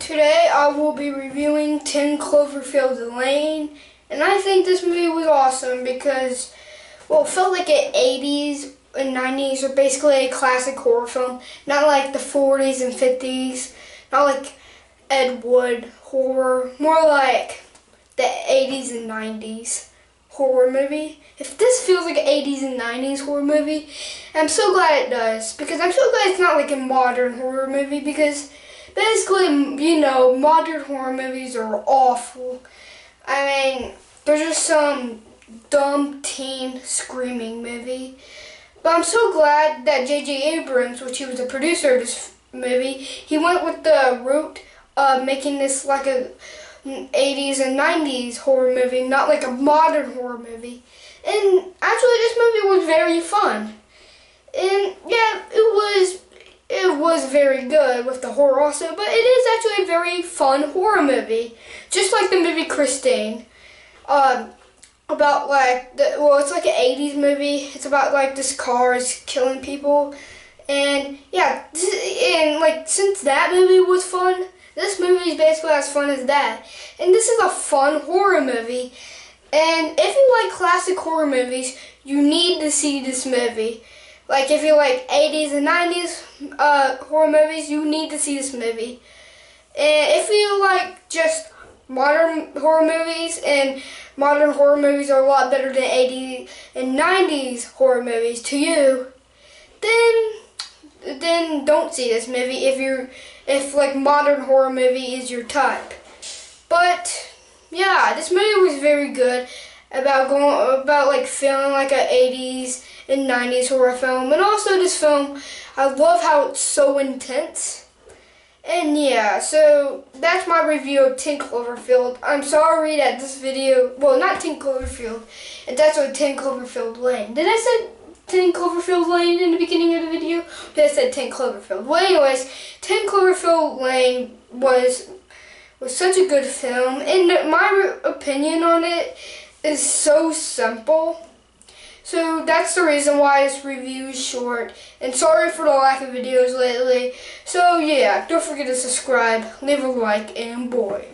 Today I will be reviewing 10 Cloverfield Lane, and I think this movie was awesome because, well, it felt like an 80s and 90s or basically a classic horror film, not like the 40s and 50s, not like Ed Wood horror, more like the 80s and 90s horror movie. If this feels like an 80s and 90s horror movie, I'm so glad it does, because I'm so glad it's not like a modern horror movie, because basically, you know, modern horror movies are awful. I mean, they're just some dumb teen screaming movie. But I'm so glad that J.J. Abrams, which he was the producer of this movie, he went with the route of making this like a 80s and 90s horror movie, not like a modern horror movie. And actually, this movie was very fun. And yeah, it was very good with the horror also, but it is actually a very fun horror movie. Just like the movie Christine. About like, it's like an 80s movie. It's about like this car is killing people. And yeah, and like since that movie was fun, this movie is basically as fun as that. And this is a fun horror movie. And if you like classic horror movies, you need to see this movie. Like if you like 80s and 90s horror movies, you need to see this movie. And if you like just modern horror movies, and modern horror movies are a lot better than 80s and 90s horror movies to you, then don't see this movie if like modern horror movie is your type. But yeah, this movie was very good about like feeling like a 80s and 90s horror film. And also this film, I love how it's so intense. And yeah, so that's my review of 10 Cloverfield. I'm sorry that this video, well, not 10 Cloverfield, it's actually 10 Cloverfield Lane. Did I say 10 Cloverfield Lane in the beginning of the video? Did I say 10 Cloverfield? Well, anyways, 10 Cloverfield Lane was such a good film, and my opinion on it is so simple. So that's the reason why this review is short, and sorry for the lack of videos lately. So yeah, don't forget to subscribe, leave a like, and boy.